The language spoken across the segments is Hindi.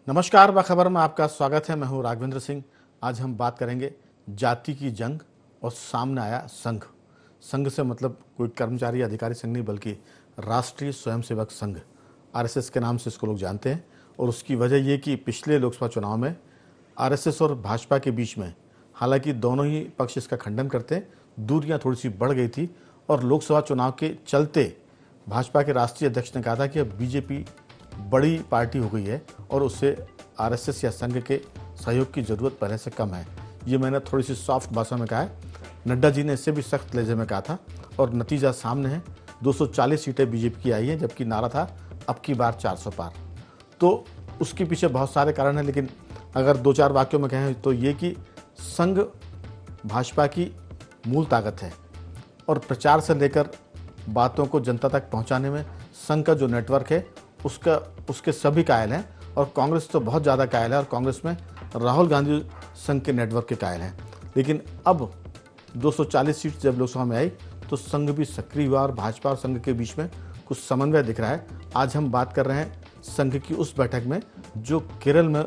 नमस्कार, बाखबर में आपका स्वागत है। मैं हूं राघवेंद्र सिंह। आज हम बात करेंगे जाति की जंग और सामने आया संघ। संघ से मतलब कोई कर्मचारी अधिकारी संघ नहीं, बल्कि राष्ट्रीय स्वयंसेवक संघ, आरएसएस के नाम से इसको लोग जानते हैं। और उसकी वजह ये कि पिछले लोकसभा चुनाव में आरएसएस और भाजपा के बीच में, हालांकि दोनों ही पक्ष इसका खंडन करते हैं, दूरियां थोड़ी सी बढ़ गई थी। और लोकसभा चुनाव के चलते भाजपा के राष्ट्रीय अध्यक्ष ने कहा था कि अब बीजेपी बड़ी पार्टी हो गई है और उससे आरएसएस या संघ के सहयोग की जरूरत पहले से कम है। ये मैंने थोड़ी सी सॉफ्ट भाषा में कहा है। नड्डा जी ने इससे भी सख्त लहजे में कहा था और नतीजा सामने है। 240 सीटें बीजेपी की आई हैं, जबकि नारा था अब की बार 400 पार। तो उसके पीछे बहुत सारे कारण हैं, लेकिन अगर दो चार वाक्यों में कहें तो ये कि संघ भाजपा की मूल ताकत है और प्रचार से लेकर बातों को जनता तक पहुंचाने में संघ का जो नेटवर्क है उसके सभी कायल हैं। और कांग्रेस तो बहुत ज़्यादा कायल है और कांग्रेस में राहुल गांधी संघ के नेटवर्क के कायल हैं। लेकिन अब 240 सीट जब लोकसभा में आई तो संघ भी सक्रिय हुआ और भाजपा और संघ के बीच में कुछ समन्वय दिख रहा है। आज हम बात कर रहे हैं संघ की उस बैठक में जो केरल में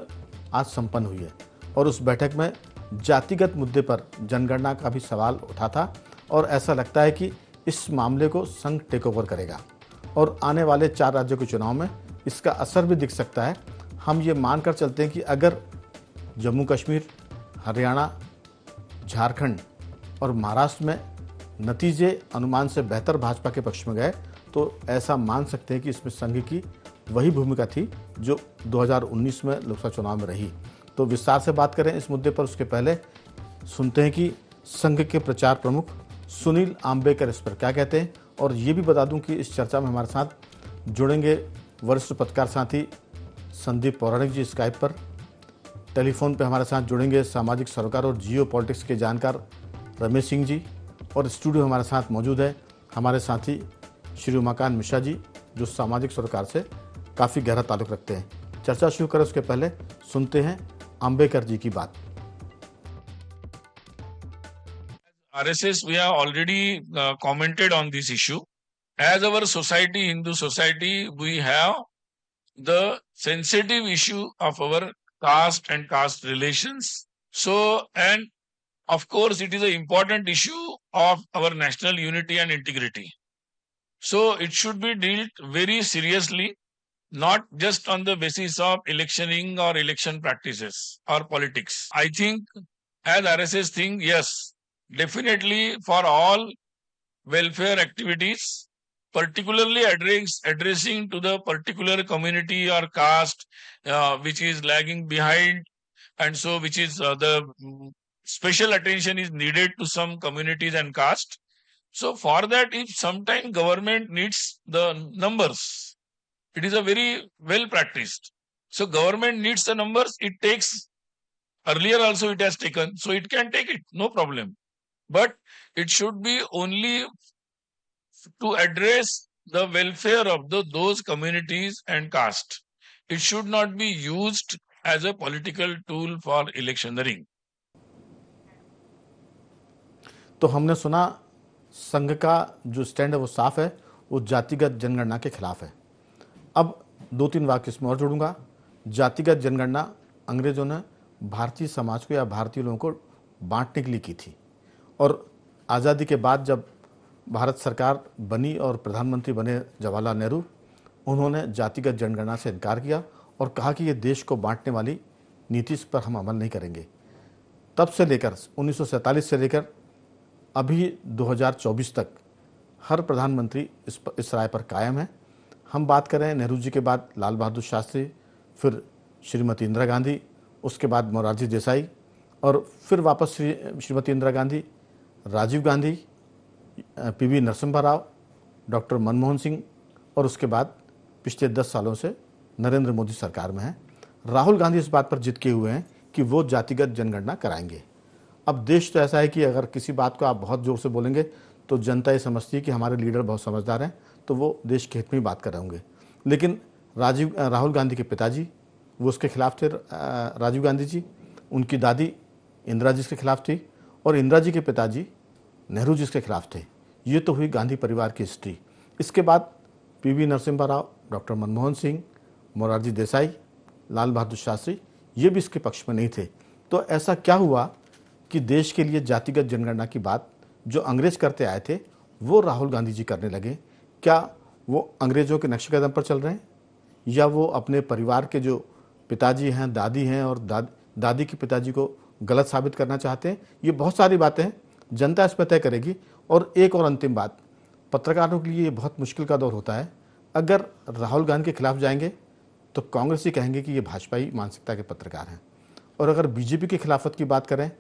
आज संपन्न हुई है। और उस बैठक में जातिगत मुद्दे पर जनगणना का भी सवाल उठा था और ऐसा लगता है कि इस मामले को संघ टेक ओवर करेगा और आने वाले 4 राज्यों के चुनाव में इसका असर भी दिख सकता है। हम ये मानकर चलते हैं कि अगर जम्मू कश्मीर, हरियाणा, झारखंड और महाराष्ट्र में नतीजे अनुमान से बेहतर भाजपा के पक्ष में गए तो ऐसा मान सकते हैं कि इसमें संघ की वही भूमिका थी जो 2019 में लोकसभा चुनाव में रही। तो विस्तार से बात करें इस मुद्दे पर, उसके पहले सुनते हैं कि संघ के प्रचार प्रमुख सुनील आम्बेकर इस पर क्या कहते हैं। और ये भी बता दूं कि इस चर्चा में हमारे साथ जुड़ेंगे वरिष्ठ पत्रकार साथी संदीप पौराणिक जी स्काइप पर। टेलीफोन पर हमारे साथ जुड़ेंगे सामाजिक सरोकार और जियो पॉलिटिक्स के जानकार रमेश सिंह जी। और स्टूडियो हमारे साथ मौजूद है हमारे साथी श्री उमाकांत मिश्रा जी, जो सामाजिक सरोकार से काफ़ी गहरा ताल्लुक़ रखते हैं। चर्चा शुरू करें उसके पहले सुनते हैं आम्बेकर जी की बात। RSS, we have already commented on this issue. As our society, Hindu society, we have the sensitive issue of our caste and caste relations. So, and of course, it is an important issue of our national unity and integrity. So, it should be dealt very seriously, not just on the basis of electioning or election practices or politics. I think as RSS think, yes, definitely for all welfare activities, particularly addressing to the particular community or caste which is lagging behind, and so which is the special attention is needed to some communities and caste. So for that, if sometime government needs the numbers, it is a very well practiced. So government needs the numbers, it takes, earlier also it has taken, so it can take it, no problem. But it should be only to address the welfare of those communities and caste. It should not be used as a political tool for electioneering. तो हमने सुना संघ का जो स्टैंड है वो साफ है, वो जातिगत जनगणना के खिलाफ है। अब 2-3 वाक्य इसमें और जोड़ूंगा। जातिगत जनगणना अंग्रेजों ने भारतीय समाज को या भारतीय लोगों को बांटने के लिए की थी और आज़ादी के बाद जब भारत सरकार बनी और प्रधानमंत्री बने जवाहरलाल नेहरू, उन्होंने जातिगत जनगणना से इनकार किया और कहा कि ये देश को बांटने वाली नीति, इस पर हम अमल नहीं करेंगे। तब से लेकर 1947 से लेकर अभी 2024 तक हर प्रधानमंत्री इस राय पर कायम है। हम बात करें नेहरू जी के बाद लाल बहादुर शास्त्री, फिर श्रीमती इंदिरा गांधी, उसके बाद मोरारजी देसाई और फिर वापस श्रीमती इंदिरा गांधी, राजीव गांधी, पीवी नरसिम्हा राव, डॉक्टर मनमोहन सिंह और उसके बाद पिछले 10 सालों से नरेंद्र मोदी सरकार में है। राहुल गांधी इस बात पर जिद किए हुए हैं कि वो जातिगत जनगणना कराएंगे। अब देश तो ऐसा है कि अगर किसी बात को आप बहुत ज़ोर से बोलेंगे तो जनता ये समझती है कि हमारे लीडर बहुत समझदार हैं, तो वो देश के हित में ही बात कर रहे होंगे। लेकिन राहुल गांधी के पिताजी वो उसके खिलाफ थे, राजीव गांधी जी, उनकी दादी इंदिरा जी इसके खिलाफ थी और इंदिरा जी के पिताजी नेहरू जी इसके खिलाफ थे। ये तो हुई गांधी परिवार की हिस्ट्री। इसके बाद पीवी नरसिम्हा राव, डॉक्टर मनमोहन सिंह, मोरारजी देसाई लाल बहादुर शास्त्री, ये भी इसके पक्ष में नहीं थे। तो ऐसा क्या हुआ कि देश के लिए जातिगत जनगणना की बात जो अंग्रेज करते आए थे वो राहुल गांधी जी करने लगे? क्या वो अंग्रेजों के नक्शे कदम पर चल रहे हैं, या वो अपने परिवार के जो पिताजी हैं, दादी हैं और दादी के पिताजी को गलत साबित करना चाहते हैं? ये बहुत सारी बातें हैं, जनता इस पर तय करेगी। और एक और अंतिम बात, पत्रकारों के लिए ये बहुत मुश्किल का दौर होता है। अगर राहुल गांधी के खिलाफ जाएंगे तो कांग्रेस ही कहेंगे कि ये भाजपाई मानसिकता के पत्रकार हैं, और अगर बीजेपी की खिलाफत की बात करें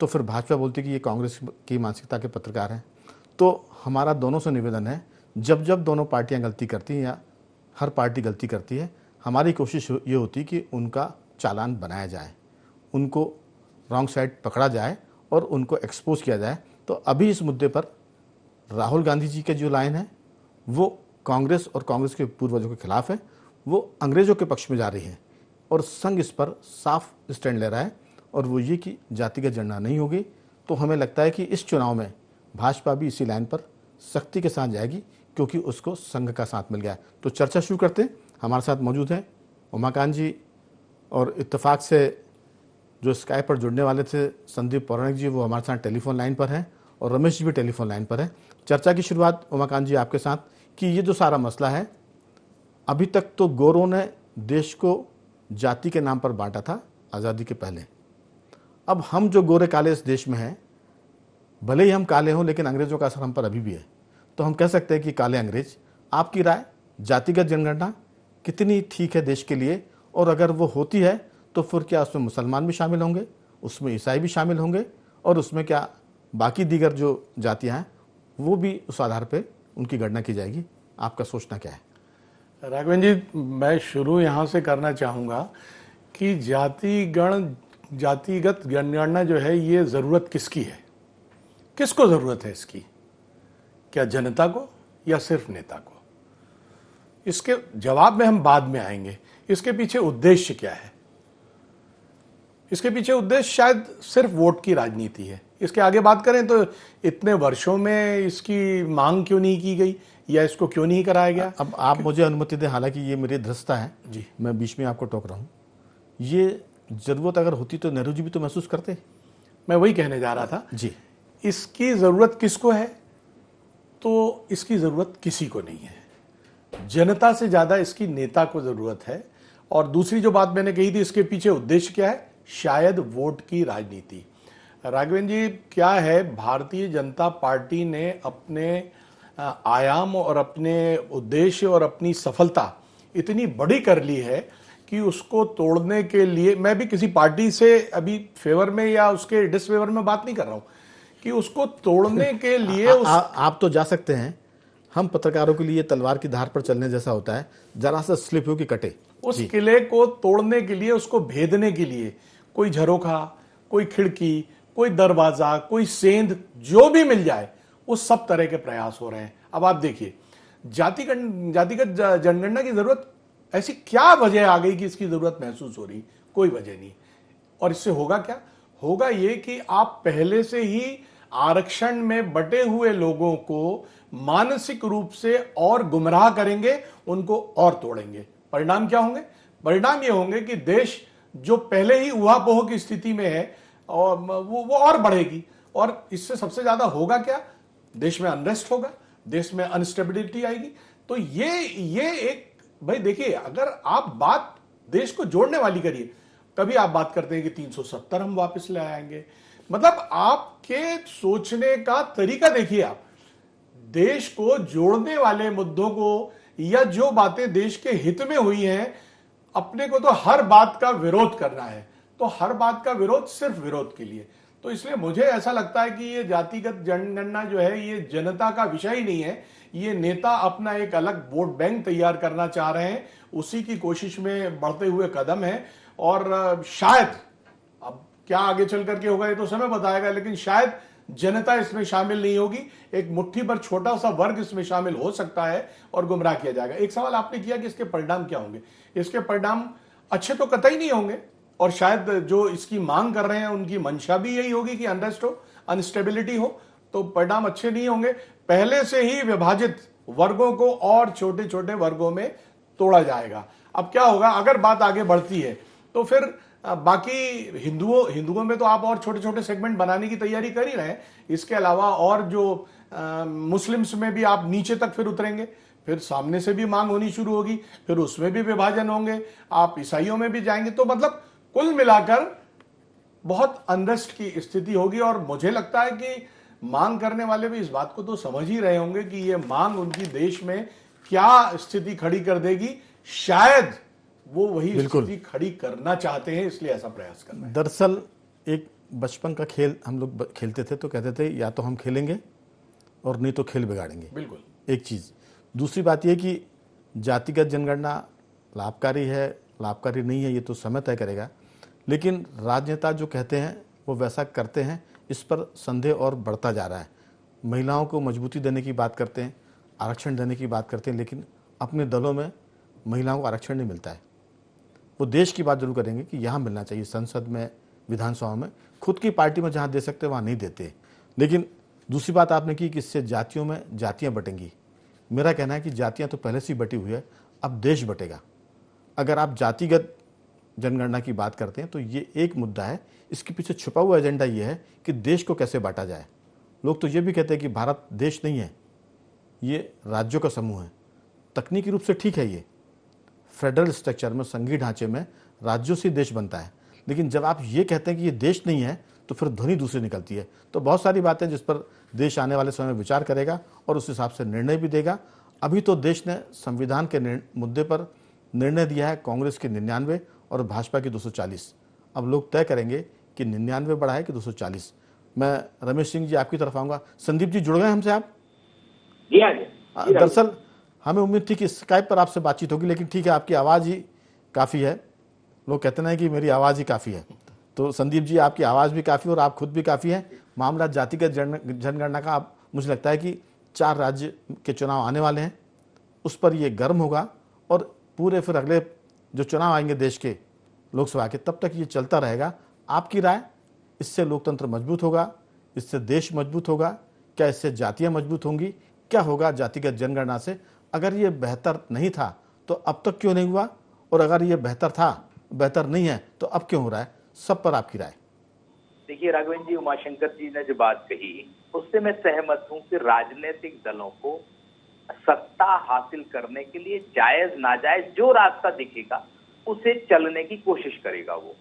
तो फिर भाजपा बोलती है कि ये कांग्रेस की मानसिकता के पत्रकार हैं। तो हमारा दोनों से निवेदन है, जब जब दोनों पार्टियां गलती करती हैं या हर पार्टी गलती करती है, हमारी कोशिश ये होती कि उनका चालान बनाया जाए, उनको रॉन्ग साइड पकड़ा जाए और उनको एक्सपोज किया जाए। तो अभी इस मुद्दे पर राहुल गांधी जी के जो लाइन है वो कांग्रेस और कांग्रेस के पूर्वजों के खिलाफ है, वो अंग्रेजों के पक्ष में जा रही है, और संघ इस पर साफ स्टैंड ले रहा है, और वो ये कि जातिगत जनगणना नहीं होगी। तो हमें लगता है कि इस चुनाव में भाजपा भी इसी लाइन पर सख्ती के साथ जाएगी, क्योंकि उसको संघ का साथ मिल गया है। तो चर्चा शुरू करते हैं। हमारे साथ मौजूद हैं उमाकांत जी, और इत्तेफाक से जो स्काइप पर जुड़ने वाले थे संदीप पौराणिक जी, वो हमारे साथ टेलीफोन लाइन पर हैं, और रमेश जी भी टेलीफोन लाइन पर हैं। चर्चा की शुरुआत उमाकांत जी आपके साथ, कि ये जो सारा मसला है, अभी तक तो गोरों ने देश को जाति के नाम पर बांटा था आज़ादी के पहले। अब हम जो गोरे काले इस देश में हैं, भले ही हम काले हों लेकिन अंग्रेजों का असर हम पर अभी भी है। तो हम कह सकते हैं कि काले अंग्रेज। आपकी राय, जातिगत जनगणना कितनी ठीक है देश के लिए, और अगर वो होती है तो फिर क्या उसमें मुसलमान भी शामिल होंगे, उसमें ईसाई भी शामिल होंगे, और उसमें क्या बाकी दीगर जो जातियां हैं वो भी उस आधार पर उनकी गणना की जाएगी? आपका सोचना क्या है? राघवेंद्र जी, मैं शुरू यहाँ से करना चाहूँगा कि जातिगत जनगणना जो है ये ज़रूरत किसकी है, किसको ज़रूरत है इसकी? क्या जनता को या सिर्फ नेता को? इसके जवाब में हम बाद में आएंगे। इसके पीछे उद्देश्य क्या है? इसके पीछे उद्देश्य शायद सिर्फ वोट की राजनीति है। इसके आगे बात करें तो इतने वर्षों में इसकी मांग क्यों नहीं की गई, या इसको क्यों नहीं कराया गया? अब आप मुझे अनुमति दें, हालांकि ये मेरी धृष्टता है जी, मैं बीच में आपको टोक रहा हूँ। ये जरूरत अगर होती तो नेहरू जी भी तो महसूस करते। मैं वही कहने जा रहा था जी। इसकी जरूरत किसको है? तो इसकी जरूरत किसी को नहीं है, जनता से ज्यादा इसकी नेता को जरूरत है। और दूसरी जो बात मैंने कही थी, इसके पीछे उद्देश्य क्या है? शायद वोट की राजनीति। राघवेंद्र जी, क्या है, भारतीय जनता पार्टी ने अपने आयाम और अपने उद्देश्य और अपनी सफलता इतनी बड़ी कर ली है कि उसको तोड़ने के लिए, मैं भी किसी पार्टी से अभी फेवर में या उसके डिसफेवर में बात नहीं कर रहा हूं, कि उसको तोड़ने के लिए आप तो जा सकते हैं, हम पत्रकारों के लिए तलवार की धार पर चलने जैसा होता है, जरा सा स्लिप हो कि कटे। उस किले को तोड़ने के लिए, उसको भेदने के लिए कोई झरोखा, कोई खिड़की, कोई दरवाजा, कोई सेंध, जो भी मिल जाए, उस सब तरह के प्रयास हो रहे हैं। अब आप देखिए, जातिगत जनगणना की जरूरत ऐसी क्या वजह आ गई कि इसकी जरूरत महसूस हो रही? कोई वजह नहीं। और इससे होगा क्या? होगा ये कि आप पहले से ही आरक्षण में बटे हुए लोगों को मानसिक रूप से और गुमराह करेंगे, उनको और तोड़ेंगे। परिणाम क्या होंगे? परिणाम ये होंगे कि देश जो पहले ही उहापोह की स्थिति में है, और वो और बढ़ेगी। और इससे सबसे ज्यादा होगा क्या? देश में अनरेस्ट होगा, देश में अनस्टेबिलिटी आएगी। तो ये एक, भाई देखिए, अगर आप बात देश को जोड़ने वाली करिए, कभी आप बात करते हैं कि 370 हम वापस ले आएंगे। मतलब आपके सोचने का तरीका देखिए। आप देश को जोड़ने वाले मुद्दों को, या जो बातें देश के हित में हुई हैं, अपने को तो हर बात का विरोध करना है। तो हर बात का विरोध सिर्फ विरोध के लिए। तो इसलिए मुझे ऐसा लगता है कि ये जातिगत जनगणना जो है, ये जनता का विषय ही नहीं है। ये नेता अपना एक अलग वोट बैंक तैयार करना चाह रहे हैं, उसी की कोशिश में बढ़ते हुए कदम है। और शायद, अब क्या आगे चल करके होगा ये तो समय बताएगा, लेकिन शायद जनता इसमें शामिल नहीं होगी। एक मुट्ठी भर छोटा सा वर्ग इसमें शामिल हो सकता है और गुमराह किया जाएगा। एक सवाल आपने किया कि इसके परिणाम क्या होंगे। इसके परिणाम अच्छे तो कतई नहीं होंगे, और शायद जो इसकी मांग कर रहे हैं उनकी मंशा भी यही होगी कि अनरेस्ट हो, अनस्टेबिलिटी हो। तो परिणाम अच्छे नहीं होंगे। पहले से ही विभाजित वर्गों को और छोटे छोटे वर्गों में तोड़ा जाएगा। अब क्या होगा अगर बात आगे बढ़ती है तो फिर बाकी हिंदुओं में तो आप और छोटे छोटे सेगमेंट बनाने की तैयारी कर ही रहे हैं। इसके अलावा और जो मुस्लिम्स में भी आप नीचे तक फिर उतरेंगे, फिर सामने से भी मांग होनी शुरू होगी, फिर उसमें भी विभाजन होंगे, आप ईसाइयों में भी जाएंगे। तो मतलब कुल मिलाकर बहुत अनरेस्ट की स्थिति होगी। और मुझे लगता है कि मांग करने वाले भी इस बात को तो समझ ही रहे होंगे कि ये मांग उनकी देश में क्या स्थिति खड़ी कर देगी। शायद वो वही स्थिति खड़ी करना चाहते हैं, इसलिए ऐसा प्रयास कर रहे हैं। दरअसल एक बचपन का खेल हम लोग खेलते थे तो कहते थे या तो हम खेलेंगे और नहीं तो खेल बिगाड़ेंगे। बिल्कुल एक चीज़। दूसरी बात यह कि जातिगत जनगणना लाभकारी है लाभकारी नहीं है ये तो समय तय करेगा, लेकिन राजनेता जो कहते हैं वो वैसा करते हैं, इस पर संदेह और बढ़ता जा रहा है। महिलाओं को मजबूती देने की बात करते हैं, आरक्षण देने की बात करते हैं, लेकिन अपने दलों में महिलाओं को आरक्षण नहीं मिलता है। वो देश की बात जरूर करेंगे कि यहाँ मिलना चाहिए, संसद में, विधानसभा में, खुद की पार्टी में जहाँ दे सकते वहाँ नहीं देते। लेकिन दूसरी बात आपने की कि इससे जातियों में जातियाँ बटेंगी। मेरा कहना है कि जातियाँ तो पहले से ही बटी हुई है, अब देश बटेगा। अगर आप जातिगत जनगणना की बात करते हैं तो ये एक मुद्दा है, इसके पीछे छुपा हुआ एजेंडा ये है कि देश को कैसे बांटा जाए। लोग तो ये भी कहते हैं कि भारत देश नहीं है, ये राज्यों का समूह है। तकनीकी रूप से ठीक है, ये फेडरल स्ट्रक्चर में, संघीय ढांचे में राज्यों से देश बनता है, लेकिन जब आप ये कहते हैं कि ये देश नहीं है तो फिर ध्वनि दूसरी निकलती है। तो बहुत सारी बातें जिस पर देश आने वाले समय में विचार करेगा और उस हिसाब से निर्णय भी देगा। अभी तो देश ने संविधान के मुद्दे पर निर्णय दिया है, कांग्रेस के 99 और भाजपा की 240। अब लोग तय करेंगे कि 99 बढ़ाए कि 240। मैं रमेश सिंह जी आपकी तरफ आऊँगा। संदीप जी जुड़ गए हमसे आप? दरअसल हमें उम्मीद थी कि स्काइप पर आपसे बातचीत होगी, लेकिन ठीक है, आपकी आवाज़ ही काफ़ी है। लोग कहते हैं कि मेरी आवाज़ ही काफ़ी है, तो संदीप जी आपकी आवाज़ भी काफ़ी और आप खुद भी काफ़ी हैं। मामला जातिगत जनगणना का अब मुझे लगता है कि 4 राज्य के चुनाव आने वाले हैं, उस पर ये गर्म होगा और पूरे फिर अगले जो चुनाव आएंगे देश के लोकसभा के, तब तक ये चलता रहेगा। आपकी राय, इससे लोकतंत्र मजबूत होगा, इससे देश मजबूत होगा, क्या इससे जातियाँ मजबूत होंगी? क्या होगा जातिगत जनगणना से? अगर ये बेहतर नहीं था तो अब तक क्यों नहीं हुआ, और अगर ये बेहतर था, बेहतर नहीं है तो अब क्यों हो रहा है? सब पर आपकी राय। देखिए राघवेंद्र जी, उमाशंकर जी ने जो बात कही उससे मैं सहमत हूं कि राजनीतिक दलों को सत्ता हासिल करने के लिए जायज नाजायज जो रास्ता दिखेगा उसे चलने की कोशिश करेगा वो।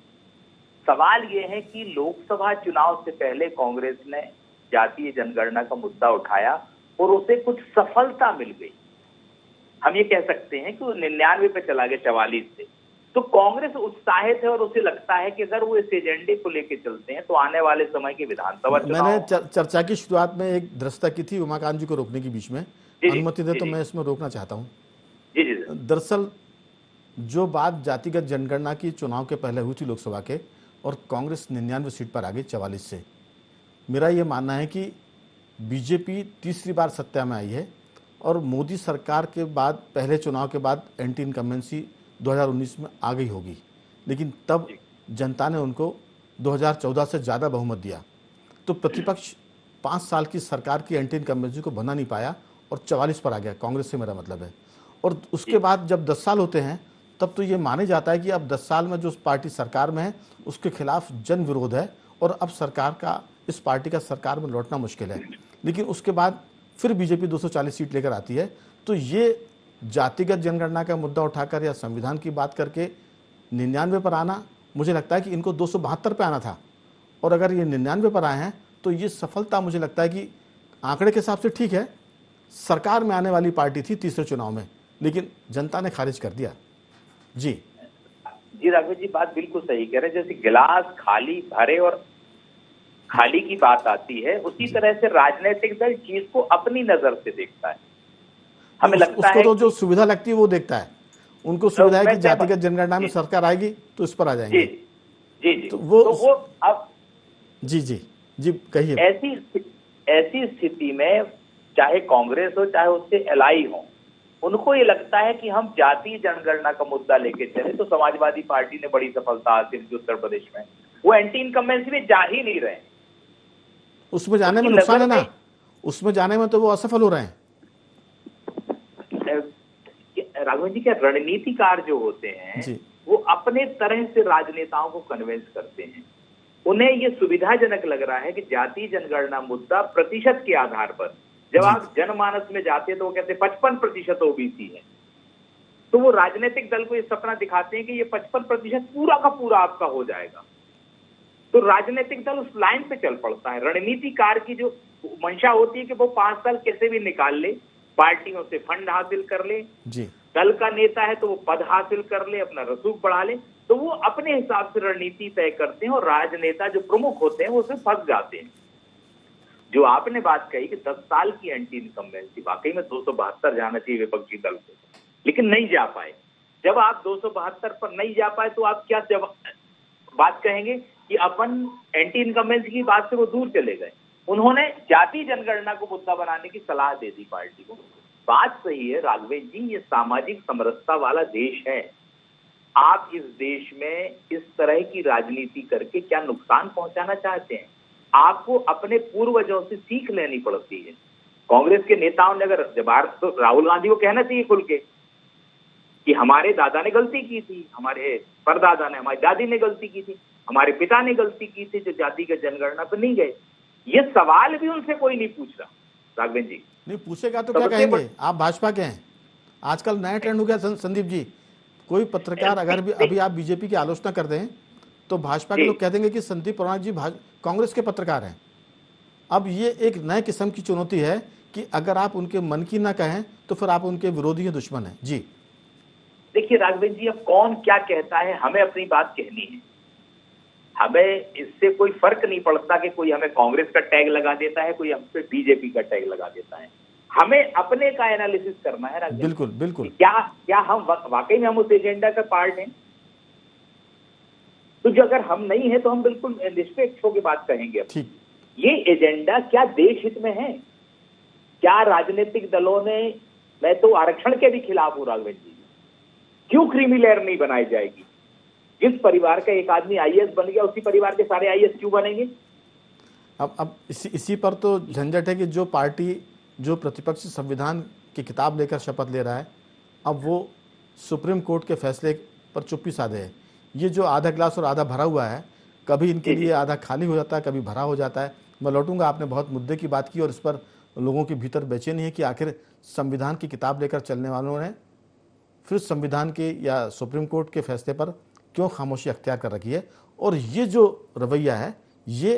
सवाल ये है कि लोकसभा चुनाव से पहले कांग्रेस ने जातीय जनगणना का मुद्दा उठाया और उसे कुछ सफलता मिल गई। हम ये कह सकते हैं कि वो 99 पे चला गया 44 से। तो कांग्रेस उत्साहित है और उसे लगता है कि अगर वो इस एजेंडे को लेकर चलते हैं तो आने वाले समय के विधानसभा चुनाव। मैंने चर्चा की शुरुआत में एक दृष्टता की थी उमाकांत जी को रोकने की, बीच में अनुमति दे तो मैं इसमें रोकना चाहता हूँ। दरअसल जो बात जातिगत जनगणना की चुनाव के पहले हुई थी लोकसभा के, और कांग्रेस 99 सीट पर आ गई 44 से। मेरा ये मानना है कि बीजेपी तीसरी बार सत्ता में आई है और मोदी सरकार के बाद, पहले चुनाव के बाद एंटी इनकम्बेंसी 2019 में आ गई होगी, लेकिन तब जनता ने उनको 2014 से ज़्यादा बहुमत दिया। तो प्रतिपक्ष 5 साल की सरकार की एंटी इनकम्बेंसी को बना नहीं पाया और 44 पर आ गया, कांग्रेस से मेरा मतलब है। और उसके बाद जब 10 साल होते हैं तब तो ये माने जाता है कि अब 10 साल में जो पार्टी सरकार में है उसके खिलाफ जन विरोध है और अब सरकार का, इस पार्टी का सरकार में लौटना मुश्किल है। लेकिन उसके बाद फिर बीजेपी 240 सीट लेकर आती है। तो ये जातिगत जनगणना का मुद्दा उठाकर या संविधान की बात करके 99 पर आना, मुझे लगता है कि इनको 272 पे आना था, और अगर ये 99 पर आए हैं तो ये सफलता मुझे लगता है कि आंकड़े के हिसाब से ठीक है, सरकार में आने वाली पार्टी थी तीसरे चुनाव में, लेकिन जनता ने खारिज कर दिया। जी राघव जी बात बिल्कुल सही कह रहे हैं। जैसे गिलास खाली भरे और खाली की बात आती है, उसी तरह से राजनीतिक दल चीज को अपनी नजर से देखता है। हमें लगता है तो जो सुविधा लगती है वो देखता है। उनको सुविधा है कि जातिगत जनगणना में सरकार आएगी तो इस पर आ जाएंगे। जी तो वो अब जी कहिए। ऐसी स्थिति में चाहे कांग्रेस हो चाहे उससे एलआई हो, उनको ये लगता है कि हम जातीय जनगणना का मुद्दा लेके चले तो समाजवादी पार्टी ने बड़ी सफलता हासिल की उत्तर प्रदेश में। वो एंटी इनकम्बेंसी में जा ही नहीं रहे। उसमें जाने में नुकसान है ना, उसमें जाने में तो वो असफल हो रहे हैं। राघवन जी, क्या रणनीतिकार जो होते हैं जी वो अपने तरह से राजनेताओं को कन्विंस करते हैं। उन्हें ये सुविधाजनक लग रहा है कि जाति जनगणना मुद्दा प्रतिशत के आधार पर, जब जी। आप जनमानस में जाते हैं तो वो कहते हैं 55% ओबीसी है, तो वो राजनीतिक दल को ये सपना दिखाते हैं कि ये 55% पूरा का पूरा आपका हो जाएगा। तो राजनीतिक दल उस लाइन पे चल पड़ता है। रणनीतिकार की जो मंशा होती है कि वो 5 साल कैसे भी निकाल ले, पार्टियों से फंड हासिल कर ले, जी दल का नेता है तो वो पद हासिल कर ले, अपना रसूख बढ़ा ले, तो वो अपने हिसाब से रणनीति तय करते हैं और राजनेता जो प्रमुख होते हैं वो उसमें फंस जाते हैं। जो आपने बात कही कि 10 साल की एंटी इनकम्बेंसी, वाकई में 272 जाना चाहिए विपक्षी दल को, लेकिन नहीं जा पाए। जब आप 272 पर नहीं जा पाए तो आप क्या बात कहेंगे कि अपन एंटी इनकम्बेंसी की बात से वो दूर चले गए। उन्होंने जाति जनगणना को मुद्दा बनाने की सलाह दे दी पार्टी को। बात सही है राघवेंद्र जी, ये सामाजिक समरसता वाला देश है। आप इस देश में इस तरह की राजनीति करके क्या नुकसान पहुंचाना चाहते हैं? आपको अपने पूर्वजों से सीख लेनी पड़ती है। कांग्रेस के नेताओं ने अगर तो राहुल गांधी को कहना चाहिए खुल के कि हमारे दादा ने गलती की थी, हमारे परदादा ने, हमारी दादी ने गलती की थी, हमारे पिता ने गलती की थी जो जाति के जनगणना पर नहीं गए। ये सवाल भी उनसे कोई नहीं पूछ रहा राघवेंद्र जी। नहीं पूछेगा तो क्या कहेंगे? आप भाजपा के हैं, आजकल नया ट्रेंड हो गया संदीप जी। कोई पत्रकार अगर भी अभी आप बीजेपी की आलोचना कर दें तो भाजपा के लोग कह देंगे कि संदीप पौराणिक जी कांग्रेस के पत्रकार हैं। अब ये एक नए किस्म की चुनौती है कि अगर आप उनके मन की ना कहें तो फिर आप उनके विरोधी हैं, दुश्मन हैं। जी देखिए राघवेंद्र जी, अब कौन क्या कहता है, हमें अपनी बात कहनी है। हमें इससे कोई फर्क नहीं पड़ता कि कोई हमें कांग्रेस का टैग लगा देता है, कोई हम पे बीजेपी का टैग लगा देता है। हमें अपने का एनालिसिस करना है राघवेंद्र। बिल्कुल बिल्कुल। क्या हम वाकई में हम उस एजेंडा का पार्ट हैं? तो जो अगर हम नहीं है तो हम बिल्कुल निष्पक्ष होकर बात कहेंगे। ठीक, ये एजेंडा क्या देश हित में है? क्या राजनीतिक दलों ने, मैं तो आरक्षण के भी खिलाफ हूं राघवेंद्र जी, क्यों क्रीमी लेयर नहीं बनाई जाएगी? जिस परिवार का एक आदमी आईएएस बन गया उसी परिवार के सारे आईएएस क्यों बनेंगे? अब इसी पर तो झंझट है कि जो पार्टी जो प्रतिपक्ष संविधान की किताब लेकर शपथ ले रहा है, अब वो सुप्रीम कोर्ट के फैसले पर चुप्पी साधे है। ये जो आधा गिलास और आधा भरा हुआ है, कभी इनके लिए आधा खाली हो जाता है, कभी भरा हो जाता है। मैं लौटूंगा, आपने बहुत मुद्दे की बात की और इस पर लोगों के भीतर बेचैनी है कि आखिर संविधान की किताब लेकर चलने वालों ने फिर संविधान के या सुप्रीम कोर्ट के फैसले पर क्यों खामोशी अख्तियार कर रखी है। और ये जो रवैया है ये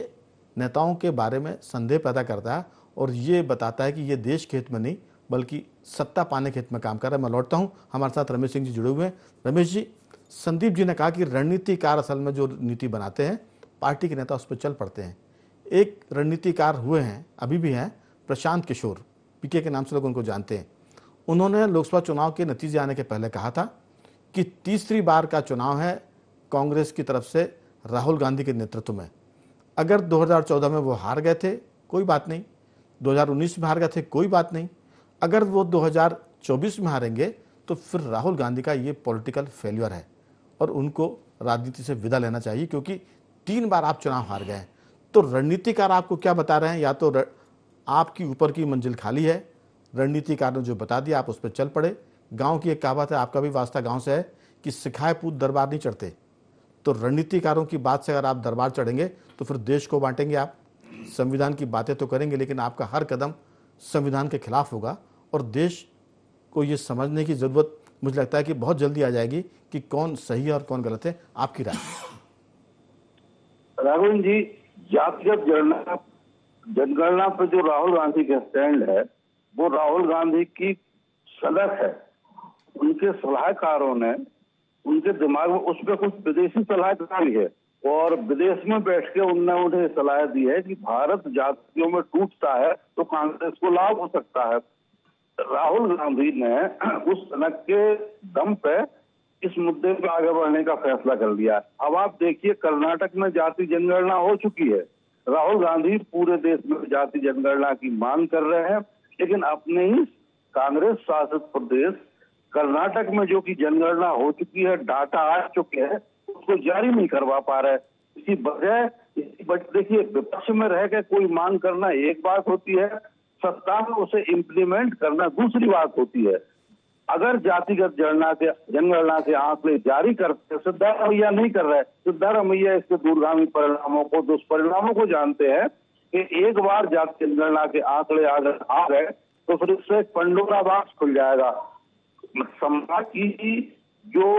नेताओं के बारे में संदेह पैदा करता है और ये बताता है कि ये देश के हित में नहीं बल्कि सत्ता पाने के हित में काम कर रहा है। मैं लौटता हूँ, हमारे साथ रमेश सिंह जी जुड़े हुए हैं। रमेश जी, संदीप जी ने कहा कि रणनीतिकार असल में जो नीति बनाते हैं पार्टी के नेता उस पर चल पड़ते हैं। एक रणनीतिकार हुए हैं, अभी भी हैं, प्रशांत किशोर, पीके के नाम से लोग उनको जानते हैं। उन्होंने लोकसभा चुनाव के नतीजे आने के पहले कहा था कि तीसरी बार का चुनाव है कांग्रेस की तरफ से राहुल गांधी के नेतृत्व में। अगर 2014 में वो हार गए थे कोई बात नहीं, 2019 में हार गए थे कोई बात नहीं, अगर वो 2024 में हारेंगे तो फिर राहुल गांधी का ये पॉलिटिकल फेल्यूर है और उनको राजनीति से विदा लेना चाहिए क्योंकि 3 बार आप चुनाव हार गए हैं। तो रणनीतिकार आपको क्या बता रहे हैं? या तो आपकी ऊपर की मंजिल खाली है, रणनीतिकार ने जो बता दिया आप उस पर चल पड़े। गांव की एक कहावत है, आपका भी वास्ता गांव से है, कि सिखाए पूत दरबार नहीं चढ़ते। तो रणनीतिकारों की बात से अगर आप दरबार चढ़ेंगे तो फिर देश को बांटेंगे आप। संविधान की बातें तो करेंगे लेकिन आपका हर कदम संविधान के खिलाफ होगा और देश को ये समझने की जरूरत मुझे लगता है कि बहुत जल्दी आ जाएगी कि कौन सही है और कौन गलत है। आपकी राय? राघवन जी, जातिगत जनगणना पर जो राहुल गांधी का स्टैंड है वो राहुल गांधी की सलक है। उनके सलाहकारों ने, उनके दिमाग में उस पर कुछ विदेशी सलाहकार भी है और विदेश में बैठ के उन्हें सलाह दी है कि भारत जातियों में टूटता है तो कांग्रेस को लाभ हो सकता है। राहुल गांधी ने उस सनक के दम पे इस मुद्दे पर आगे बढ़ने का फैसला कर लिया। अब आप देखिए, कर्नाटक में जाति जनगणना हो चुकी है। राहुल गांधी पूरे देश में जाति जनगणना की मांग कर रहे हैं, लेकिन अपने ही कांग्रेस शासित प्रदेश कर्नाटक में जो कि जनगणना हो चुकी है, डाटा आ चुके हैं, उसको जारी नहीं करवा पा रहे। इसी वजह देखिए, विपक्ष में रह के कोई मांग करना एक बात होती है, सत्ता में उसे इम्प्लीमेंट करना दूसरी बात होती है। अगर जातिगत जनगणना के आंकड़े जारी करते, सिद्धारमैया नहीं कर रहे, सिद्धारमैया इसके दूरगामी परिणामों को, दुष्परिणामों को जानते हैं कि एक बार जाति जनगणना के आंकड़े अगर आ गए तो फिर इससे पंडोरा बॉक्स खुल जाएगा। समाज की जो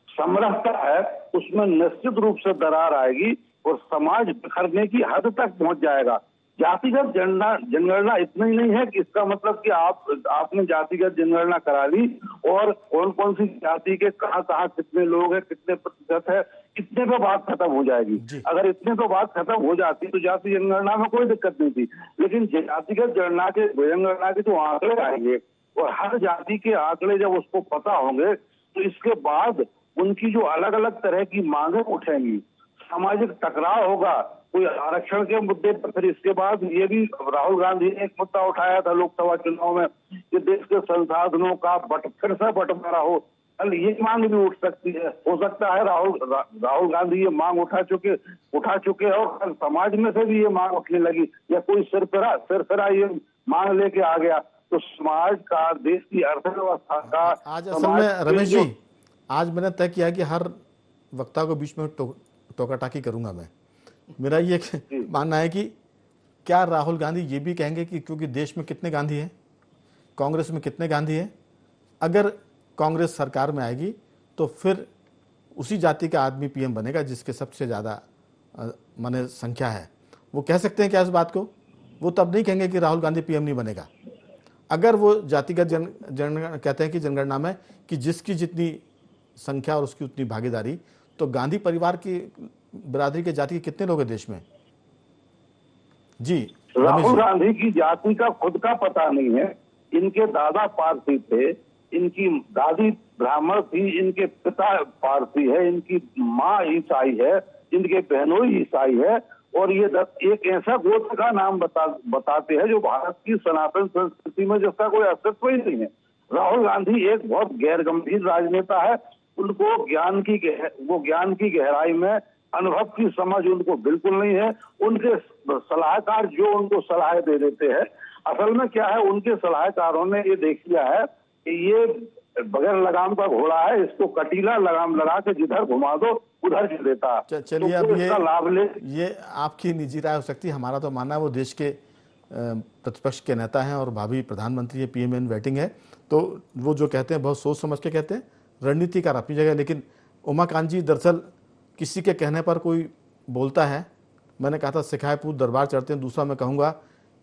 समरसता है उसमें निश्चित रूप से दरार आएगी और समाज बिखरने की हद तक पहुंच जाएगा। जातिगत जनगणना इतना ही नहीं है कि इसका मतलब कि आपने जातिगत जनगणना करा ली और कौन कौन सी जाति के कहाँ कहाँ कितने लोग हैं, कितने प्रतिशत है, इतने पे बात खत्म हो जाएगी। अगर इतने पे बात खत्म हो जाती तो जाति जनगणना में कोई दिक्कत नहीं थी। लेकिन जातिगत जनगणना के जो आंकड़े आएंगे और हर जाति के आंकड़े जब उसको पता होंगे तो इसके बाद उनकी जो अलग अलग तरह की मांगे उठेंगी, सामाजिक टकराव होगा, कोई आरक्षण के मुद्दे पर। फिर इसके बाद ये भी राहुल गांधी ने एक मुद्दा उठाया था लोकसभा चुनाव में कि देश के संसाधनों का फिर से बंटवारा हो। कल ये मांग भी उठ सकती है, हो सकता है राहुल गांधी ये मांग उठा चुके हैं और कल समाज में से भी ये मांग उठने लगी या कोई सिरफिरा ये मांग लेके आ गया तो समाज का, देश की अर्थव्यवस्था का। आज असल में रमेश जी, आज मैंने तय किया कि हर वक्ता को बीच में टोका टाकी करूंगा मैं। मेरा ये मानना है कि क्या राहुल गांधी ये भी कहेंगे कि क्योंकि देश में कितने गांधी हैं, कांग्रेस में कितने गांधी हैं, अगर कांग्रेस सरकार में आएगी तो फिर उसी जाति का आदमी पीएम बनेगा जिसके सबसे ज़्यादा माने संख्या है। वो कह सकते हैं क्या इस बात को? वो तब नहीं कहेंगे कि राहुल गांधी पीएम नहीं बनेगा। अगर वो जातिगत जनगणना कहते हैं कि जनगणना में कि जिसकी जितनी संख्या और उसकी उतनी भागीदारी, तो गांधी परिवार की बिरादरी के जाति के कितने लोग हैं देश में? जी, राहुल गांधी की जाति का खुद का पता नहीं है। इनके दादा पारसी थे, इनकी दादी ब्राह्मण थी, इनके पिता पारसी है, इनकी माँ ईसाई है, इनके बहनोई ईसाई है और ये एक ऐसा गोत्र का नाम बताते हैं जो भारत की सनातन संस्कृति में जिसका कोई अस्तित्व ही नहीं है। राहुल गांधी एक बहुत गैर गंभीर राजनेता है। उनको ज्ञान की गहराई में अनुभव की समझ उनको बिल्कुल नहीं है। उनके सलाहकार जो उनको सलाह दे देते हैं, असल में क्या है, उनके सलाहकारों ने ये देख लिया है कि ये बगैर लगाम का घोड़ा है, इसको कटीला लगाम लगा के जिधर घुमा दो उधर चल देता है। चलिए, तो अब इसका लाभ ले। ये आपकी निजी राय हो सकती है, हमारा तो मानना है वो देश के प्रतिपक्ष के नेता हैं और भावी प्रधानमंत्री है, पीएम इन वेटिंग है, तो वो जो कहते हैं बहुत सोच समझ के कहते हैं, रणनीतिकार अपनी जगह। लेकिन उमाकांत जी, दरअसल किसी के कहने पर कोई बोलता है, मैंने कहा था सिखाए पूत दरबार चढ़ते हैं। दूसरा मैं कहूँगा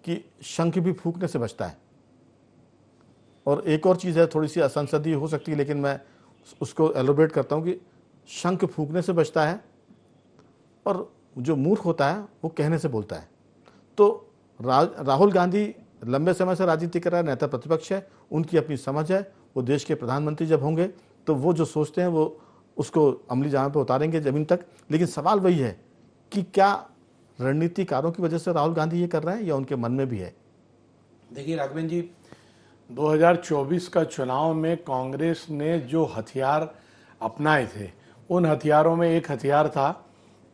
कि शंख भी फूंकने से बचता है। और एक और चीज़ है, थोड़ी सी असंसदीय हो सकती है लेकिन मैं उसको एलोब्रेट करता हूँ कि शंख फूंकने से बचता है और जो मूर्ख होता है वो कहने से बोलता है। तो राहुल गांधी लंबे समय से राजनीति कर रहा है, नेता प्रतिपक्ष है, उनकी अपनी समझ है। वो देश के प्रधानमंत्री जब होंगे तो वो जो सोचते हैं वो उसको अमली जामा पे उतारेंगे ज़मीन तक। लेकिन सवाल वही है कि क्या रणनीतिकारों की वजह से राहुल गांधी ये कर रहे हैं या उनके मन में भी है? देखिए राघवेंद्र जी, 2024 का चुनाव में कांग्रेस ने जो हथियार अपनाए थे, उन हथियारों में एक हथियार था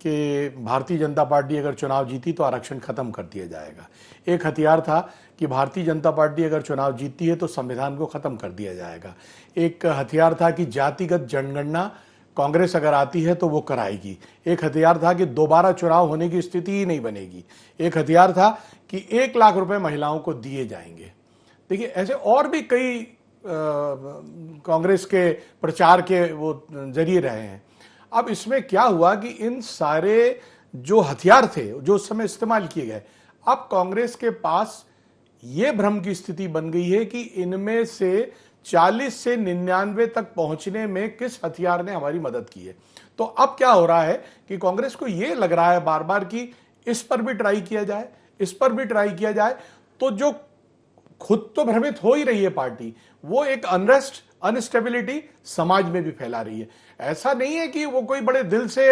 कि भारतीय जनता पार्टी अगर चुनाव जीती तो आरक्षण खत्म कर दिया जाएगा। एक हथियार था कि भारतीय जनता पार्टी अगर चुनाव जीतती है तो संविधान को खत्म कर दिया जाएगा। एक हथियार था कि जातिगत जनगणना कांग्रेस अगर आती है तो वो कराएगी। एक हथियार था कि दोबारा चुनाव होने की स्थिति ही नहीं बनेगी। एक हथियार था कि 1 लाख रुपए महिलाओं को दिए जाएंगे। देखिए, ऐसे और भी कई कांग्रेस के प्रचार के वो जरिए रहे हैं। अब इसमें क्या हुआ कि इन सारे जो हथियार थे जो उस समय इस्तेमाल किए गए, अब कांग्रेस के पास ये भ्रम की स्थिति बन गई है कि इनमें से 40 से 99 तक पहुंचने में किस हथियार ने हमारी मदद की है। तो अब क्या हो रहा है कि कांग्रेस को यह लग रहा है बार बार कि इस पर भी ट्राई किया जाए, इस पर भी ट्राई किया जाए। तो जो खुद तो भ्रमित हो ही रही है पार्टी, वो एक अनरेस्ट, अनस्टेबिलिटी समाज में भी फैला रही है। ऐसा नहीं है कि वो कोई बड़े दिल से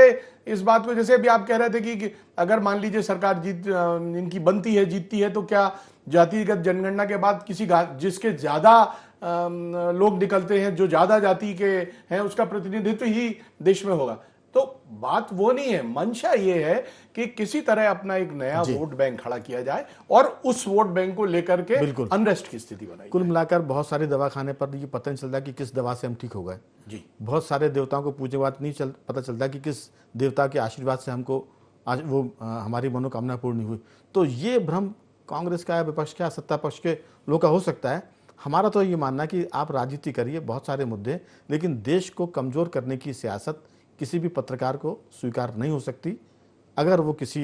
इस बात को, जैसे अभी आप कह रहे थे कि अगर मान लीजिए सरकार इनकी बनती है, जीतती है, तो क्या जातिगत जनगणना के बाद किसी जिसके ज्यादा लोग निकलते हैं, जो ज्यादा जाति के हैं, उसका प्रतिनिधित्व ही देश में होगा। तो तो बात वो नहीं है, मंशा ये है कि किसी तरह अपना एक नया जी। वोट बैंक खड़ा किया जाए और उस वोट बैंक को लेकर के बिल्कुल। अनरेस्ट की स्थिति बनाई कुल मिलाकर बहुत सारे दवा खाने पर ये पता नहीं चलता कि किस दवा से हम ठीक हो गए। जी। बहुत सारे देवताओं को पूजने के बाद नहीं पता चलता कि किस देवता के आशीर्वाद से हमको आज वो हमारी मनोकामना पूर्ण हुई। तो ये भ्रम कांग्रेस का या विपक्ष का, सत्ता पक्ष के लोग का हो सकता है। हमारा तो ये मानना है कि आप राजनीति करिए, बहुत सारे मुद्दे, लेकिन देश को कमज़ोर करने की सियासत किसी भी पत्रकार को स्वीकार नहीं हो सकती अगर वो किसी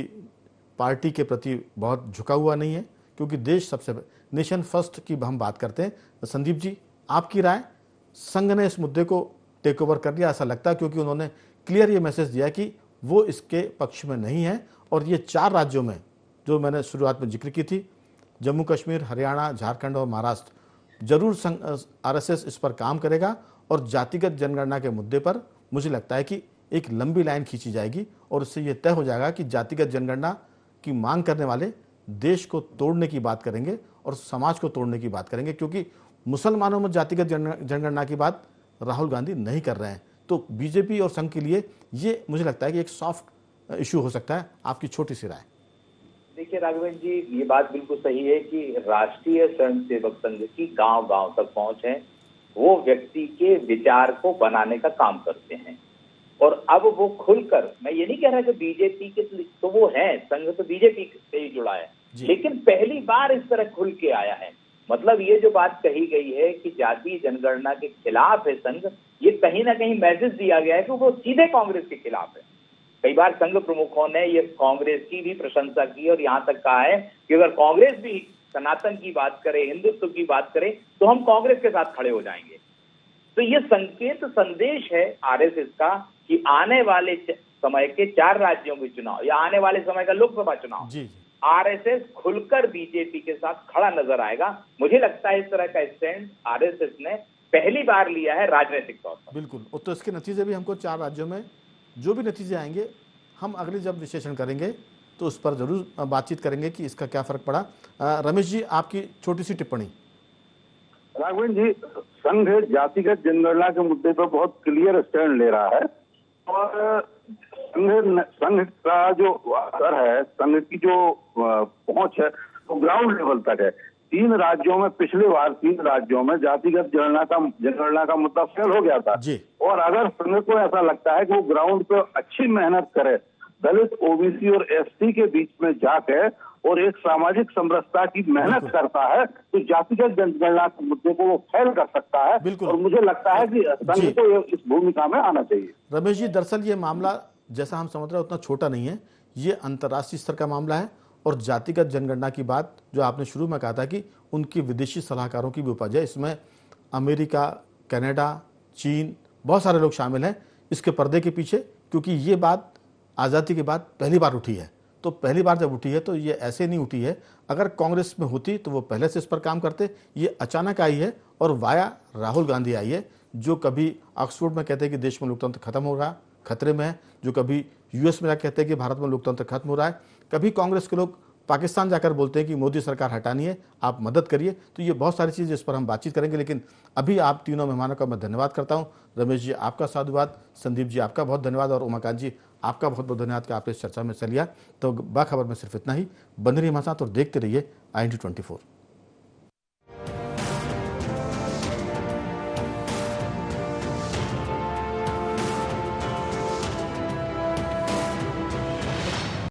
पार्टी के प्रति बहुत झुका हुआ नहीं है, क्योंकि देश सबसे नेशन फर्स्ट की हम बात करते हैं। तो संदीप जी, आपकी राय? संघ ने इस मुद्दे को टेक ओवर कर लिया ऐसा लगता है, क्योंकि उन्होंने क्लियर ये मैसेज दिया कि वो इसके पक्ष में नहीं है और ये 4 राज्यों में जो मैंने शुरुआत में जिक्र की थी, जम्मू कश्मीर, हरियाणा, झारखंड और महाराष्ट्र, जरूर आरएसएस इस पर काम करेगा और जातिगत जनगणना के मुद्दे पर मुझे लगता है कि एक लंबी लाइन खींची जाएगी और उससे ये तय हो जाएगा कि जातिगत जनगणना की मांग करने वाले देश को तोड़ने की बात करेंगे और समाज को तोड़ने की बात करेंगे, क्योंकि मुसलमानों में जातिगत जनगणना की बात राहुल गांधी नहीं कर रहे हैं। तो बीजेपी और संघ के लिए ये मुझे लगता है कि एक सॉफ्ट इशू हो सकता है। आपकी छोटी सी राय? देखिए राघवेंद्र जी, ये बात बिल्कुल सही है कि राष्ट्रीय स्वयंसेवक संघ की गांव-गांव तक पहुंच है। वो व्यक्ति के विचार को बनाने का काम करते हैं और अब वो खुलकर, मैं ये नहीं कह रहा कि बीजेपी के तो वो है, संघ तो बीजेपी से ही जुड़ा है, लेकिन पहली बार इस तरह खुल के आया है। मतलब ये जो बात कही गई है कि जातीय जनगणना के खिलाफ है संघ, ये कहीं ना कहीं मैसेज दिया गया है कि वो सीधे कांग्रेस के खिलाफ है। कई बार संघ प्रमुखों ने ये कांग्रेस की भी प्रशंसा की और यहाँ तक कहा है कि अगर कांग्रेस भी सनातन की बात करे, हिंदुत्व की बात करे, तो हम कांग्रेस के साथ खड़े हो जाएंगे। तो ये संकेत संदेश है आरएसएस का कि आने वाले समय के 4 राज्यों के चुनाव या आने वाले समय का लोकसभा चुनाव आरएसएस खुलकर बीजेपी के साथ खड़ा नजर आएगा। मुझे लगता है इस तरह का स्टैंड आरएसएस ने पहली बार लिया है राजनीतिक तौर पर। बिल्कुल। और तो इसके नतीजे भी हमको 4 राज्यों में जो भी नतीजे आएंगे, हम अगले जब विश्लेषण करेंगे तो उस पर जरूर बातचीत करेंगे कि इसका क्या फर्क पड़ा। रमेश जी, आपकी छोटी सी टिप्पणी। राघवेंद्र जी, संघ जातिगत जनगणना के मुद्दे पर बहुत क्लियर स्टैंड ले रहा है और संघ का जो असर है, संघ की जो पहुंच है वो ग्राउंड लेवल तक है। 3 राज्यों में, पिछले बार 3 राज्यों में जातिगत जनगणना का मुद्दा फेल हो गया था और अगर संघ को ऐसा लगता है कि वो ग्राउंड पे अच्छी मेहनत करे, दलित, ओबीसी और एसटी के बीच में जाके और एक सामाजिक समरसता की मेहनत करता है, तो जातिगत जनगणना के मुद्दे को वो फेल कर सकता है और मुझे लगता है कि संघ को इस भूमिका में आना चाहिए। रमेश जी, दरअसल ये मामला जैसा हम समझ रहे हैं उतना छोटा नहीं है, ये अंतर्राष्ट्रीय स्तर का मामला है और जातिगत जनगणना की बात जो आपने शुरू में कहा था कि उनकी विदेशी सलाहकारों की भी उपज है, इसमें अमेरिका, कनाडा, चीन, बहुत सारे लोग शामिल हैं इसके पर्दे के पीछे, क्योंकि ये बात आज़ादी के बाद पहली बार उठी है। तो पहली बार जब उठी है तो ये ऐसे नहीं उठी है। अगर कांग्रेस में होती तो वो पहले से इस पर काम करते। ये अचानक आई है और वाया राहुल गांधी आई है, जो कभी ऑक्सफोर्ड में कहते हैं कि देश में लोकतंत्र खत्म हो रहा, खतरे में है, जो कभी यूएस में कहते हैं कि भारत में लोकतंत्र खत्म हो रहा है, कभी कांग्रेस के लोग पाकिस्तान जाकर बोलते हैं कि मोदी सरकार हटानी है, आप मदद करिए। तो ये बहुत सारी चीज़, इस पर हम बातचीत करेंगे, लेकिन अभी आप तीनों मेहमानों का मैं धन्यवाद करता हूँ। रमेश जी, आपका साधुवाद। संदीप जी, आपका बहुत धन्यवाद। और उमाकांत जी, आपका बहुत बहुत धन्यवाद कि आपने इस चर्चा में हिस्सा लिया। तो बाखबर में सिर्फ इतना ही। बने रहिए हमारे साथ और देखते रहिए IND24।